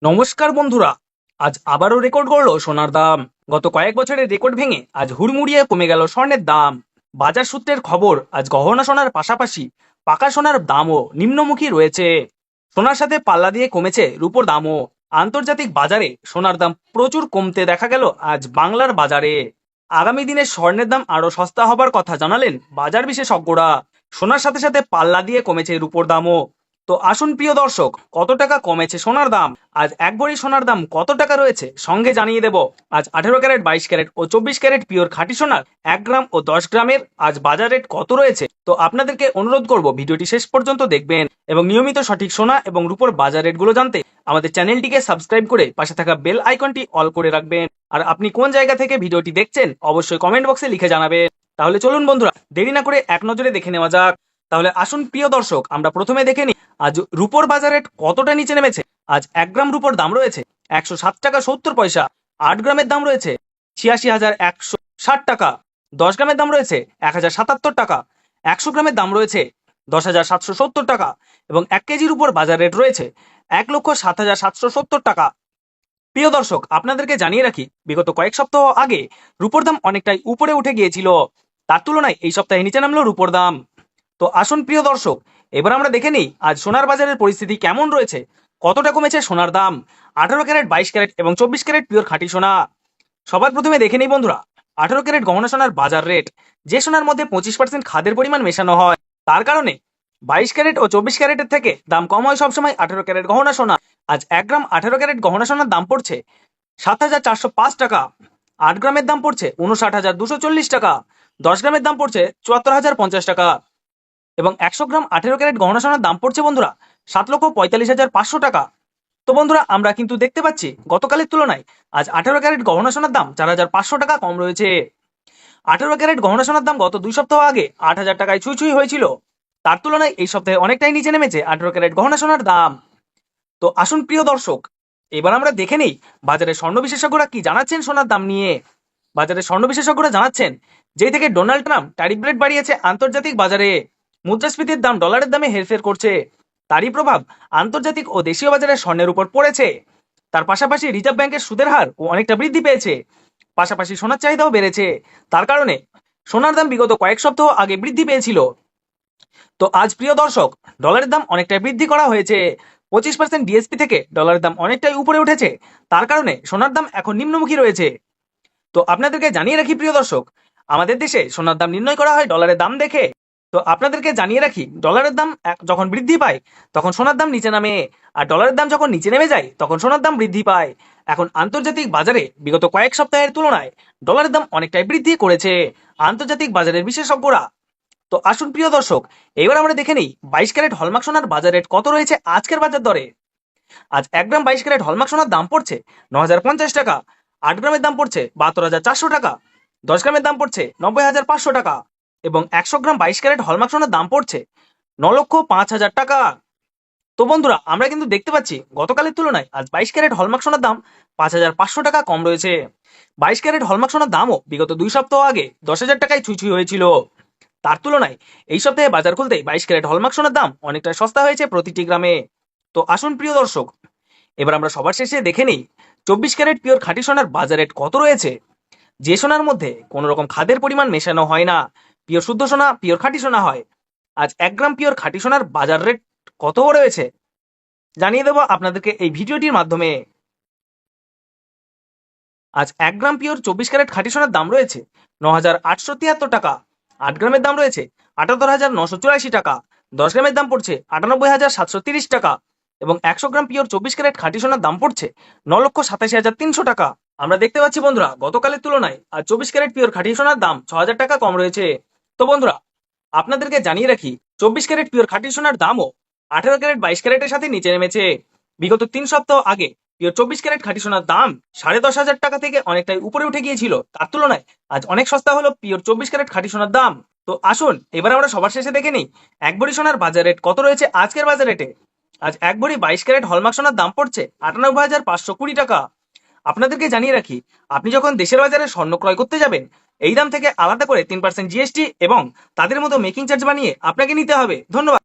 নমস্কার বন্ধুরা। আজ আবারও রেকর্ড করলো সোনার দাম। গত কয়েক বছরের রেকর্ড ভেঙে আজ হুড়মুড়িয়ে কমে গেল স্বর্ণের দাম। বাজার সূত্রের খবর, আজ গহনা সোনার পাশাপাশি পাকা সোনার দামও নিম্নমুখী রয়েছে। সোনার সাথে পাল্লা দিয়ে কমেছে রূপোর দামও। আন্তর্জাতিক বাজারে সোনার দাম প্রচুর কমতে দেখা গেল আজ বাংলার বাজারে। আগামী দিনে স্বর্ণের দাম আরো সস্তা হবার কথা জানালেন বাজার বিশেষজ্ঞরা। সোনার সাথে সাথে পাল্লা দিয়ে কমেছে রূপোর দামও। তো আসুন প্রিয় দর্শক, কত টাকা কমেছে সোনার দাম, আজ এক ভরি সোনার দাম কত টাকা রয়েছে সঙ্গে জানিয়ে দেব। আজ 18 ক্যারেট, 22 ক্যারেট ও 24 ক্যারেট পিওর খাঁটি সোনার 1 গ্রাম ও 10 গ্রামের আজ বাজার রেট কত রয়েছে। তো আপনাদেরকে অনুরোধ করব ভিডিওটি শেষ পর্যন্ত দেখবেন এবং নিয়মিত সঠিক সোনা এবং রূপোর বাজার রেটগুলো জানতে আমাদের চ্যানেলটিকে সাবস্ক্রাইব করে পাশে থাকা বেল আইকনটি অল করে রাখবেন। আর আপনি কোন জায়গা থেকে ভিডিওটি দেখছেন অবশ্যই কমেন্ট বক্সে লিখে জানাবেন। তাহলে চলুন বন্ধুরা, দেরি না করে এক নজরে দেখে নেওয়া যাক। তাহলে আসুন প্রিয় দর্শক, আমরা প্রথমে দেখে নিই আজ রুপোর বাজার রেট কতটা নিচে নেমেছে। আজ 1 গ্রাম রুপোর দাম রয়েছে 107 টাকা 70 পয়সা। 8 গ্রামের দাম রয়েছে 86,160 টাকা। 10 গ্রামের দাম রয়েছে 1,077 টাকা। 100 গ্রামের দাম রয়েছে 10,770 টাকা। এবং 1 কেজির উপর বাজার রেট রয়েছে 1,07,770 টাকা। প্রিয় দর্শক, আপনাদেরকে জানিয়ে রাখি, বিগত কয়েক সপ্তাহ আগে রুপোর দাম অনেকটাই উপরে উঠে গিয়েছিল। তার তুলনায় এই সপ্তাহে নিচে নামলো রুপোর দাম। তো আসুন প্রিয় দর্শক, এবার আমরা দেখে নিই আজ সোনার বাজারের পরিস্থিতি কেমন রয়েছে, কতটা কমেছে সোনার দাম। 18 ক্যারেট, 22 ক্যারেট এবং 24 ক্যারেট পিওর খাঁটি সোনা। সবার প্রথমে দেখে নিই বন্ধুরা 18 ক্যারেট গহনা সোনার বাজার রেট। যে সোনার মধ্যে 25% খাদের পরিমাণ মেশানো হয়, তার কারণে 22 ক্যারেট ও 24 ক্যারেটের থেকে দাম কম হয় সবসময় 18 ক্যারেট গহনা সোনা। আজ 1 গ্রাম 18 ক্যারেট গহনা সোনার দাম পড়ছে 7,405 টাকা। 8 গ্রামের দাম পড়ছে 59,240 টাকা। 10 গ্রামের দাম পড়ছে 74,050 টাকা। এবং 100 গ্রাম 18 ক্যারেট গহনা সোনার দাম পড়ছে বন্ধুরা 7,45,500 টাকা। তো বন্ধুরা, আমরা কিন্তু দেখতে পাচ্ছি গতকালের তুলনায় আজ 18 ক্যারেট গহনা সোনার দাম 4,500 টাকা কম রয়েছে। 18 ক্যারেট গহনা সোনার দাম গত 2 সপ্তাহ আগে 8,000 টাকায় ছুঁই ছুঁই হয়েছিল। তার তুলনায় এই সপ্তাহে অনেকটাই নিচে নেমেছে 18 ক্যারেট গহনা সোনার দাম। তো আসুন প্রিয় দর্শক, এবার আমরা দেখে নেই বাজারে স্বর্ণ বিশেষজ্ঞরা কি জানাচ্ছেন সোনার দাম নিয়ে। বাজারে স্বর্ণ বিশেষজ্ঞরা জানাচ্ছেন, যেই থেকে ডোনাল্ড ট্রাম্প ট্যারিফ রেট বাড়িয়েছে আন্তর্জাতিক বাজারে, মুদ্রাস্ফীতির দাম ডলারের দামে হেরফের করছে। তারই প্রভাব আন্তর্জাতিক ও দেশীয় বাজারে স্বর্ণের উপর পড়েছে। তার পাশাপাশি রিজার্ভ ব্যাংকের সুদের হার ও অনেকটা বৃদ্ধি পেয়েছে। পাশাপাশি সোনার চাহিদাও বেড়েছে। তার কারণে সোনার দাম বিগত কয়েক সপ্তাহ আগে বৃদ্ধি পেয়েছিল। তো আজ প্রিয় দর্শক, ডলারের দাম অনেকটাই বৃদ্ধি করা হয়েছে। 25% ডিএসপি থেকে ডলারের দাম অনেকটাই উপরে উঠেছে। তার কারণে সোনার দাম এখন নিম্নমুখী রয়েছে। তো আপনাদেরকে জানিয়ে রাখি প্রিয় দর্শক, আমাদের দেশে সোনার দাম নির্ণয় করা হয় ডলারের দাম দেখে। তো আপনাদেরকে জানিয়ে রাখি, ডলারের দাম যখন বৃদ্ধি পায় তখন সোনার দাম নিচে নামে, আর ডলারের দাম যখন নিচে নেমে যায় তখন সোনার দাম বৃদ্ধি পায়। এখন আন্তর্জাতিক বাজারে বিগত কয়েক সপ্তাহের তুলনায় ডলারের দাম অনেকটাই বৃদ্ধি করেছে আন্তর্জাতিক বাজারের বিশেষজ্ঞরা। তো আসুন প্রিয় দর্শক, এবার আমরা দেখে নিই 22 ক্যারেট হলমার্ক সোনার বাজার রেট কত রয়েছে আজকের বাজার দরে। আজ 1 গ্রাম 22 ক্যারেট হলমার্ক সোনার দাম পড়ছে 9,050 টাকা। 8 গ্রামের দাম পড়ছে 72,400 টাকা। 10 গ্রামের দাম পড়ছে 90,500 টাকা। এবং 100 গ্রাম 22 ক্যারেট হলমার্ক সোনার দাম পড়ছে 9,05,000 টাকা। তো বন্ধুরা, আমরা কিন্তু দেখতে পাচ্ছি গতকালের তুলনায় আজ 22 ক্যারেট হলমার্ক সোনার দাম 5,500 টাকা কম রয়েছে। 22 ক্যারেট হলমার্ক সোনার দামও বিগত 2 সপ্তাহ আগে 10,000 টাকায় ছুঁই ছুঁই হয়েছিল। তার তুলনায় এই সপ্তাহে বাজার খুলতেই 22 ক্যারেট হলমার্ক সোনার দাম অনেকটা সস্তা হয়েছে প্রতিটি গ্রামে। তো আসুন প্রিয় দর্শক, এবার আমরা সবার শেষে দেখে নিই 24 ক্যারেট পিওর খাঁটি সোনার বাজার রেট কত রয়েছে। যে সোনার মধ্যে কোনো রকম খাদের পরিমাণ মেশানো হয় না, পিওর শুদ্ধ সোনা, পিওর খাঁটি সোনা হয়। আজ 1 গ্রাম পিওর খাঁটি সোনার বাজার রেট কত রয়েছে জানিয়ে দেবো আপনাদেরকে এই ভিডিওটির মাধ্যমে। আজ 1 গ্রাম পিওর 24 ক্যারেট খাঁটি সোনার দাম রয়েছে 9,873 টাকা। 8 গ্রামের দাম রয়েছে 78,984 টাকা। 10 গ্রামের দাম পড়ছে 98,730 টাকা। এবং 100 গ্রাম পিওর 24 ক্যারেট খাঁটি সোনার দাম পড়ছে 9,87,300 টাকা। আমরা দেখতে পাচ্ছি বন্ধুরা, গতকালের তুলনায় আজ 24 ক্যারেট পিওর খাঁটি সোনার দাম 6,000 টাকা কম রয়েছে। তো বন্ধুরা, আপনাদেরকে জানিয়ে রাখি 24 ক্যারেট পিওর খাঁটি সোনার দামও 18 ক্যারেট 22 ক্যারেটের সাথে নিচে নেমেছে। বিগত 3 সপ্তাহ আগে পিওর 24 ক্যারেট খাঁটি সোনার দাম 10,500 টাকা থেকে অনেকটাই উপরে উঠে গিয়েছিল। তার তুলনায় আজ অনেক সস্তা হলো পিওর 24 ক্যারেট খাঁটি সোনার দাম। তো আসুন এবার আমরা সবার শেষে দেখে নিই এক ভরি সোনার বাজার রেট কত রয়েছে আজকের বাজার রেটে। আজ এক ভরি 22 ক্যারেট হলমার্ক সোনার দাম পড়ছে 98,520 টাকা। আপনাদেরকে জানিয়ে রাখি, আপনি যখন দেশের বাজারে স্বর্ণ ক্রয় করতে যাবেন, এই দাম থেকে আলাদা করে 3% জিএসটি এবং তাদের মতো মেকিং চার্জ বানিয়ে আপনাকে নিতে হবে। ধন্যবাদ।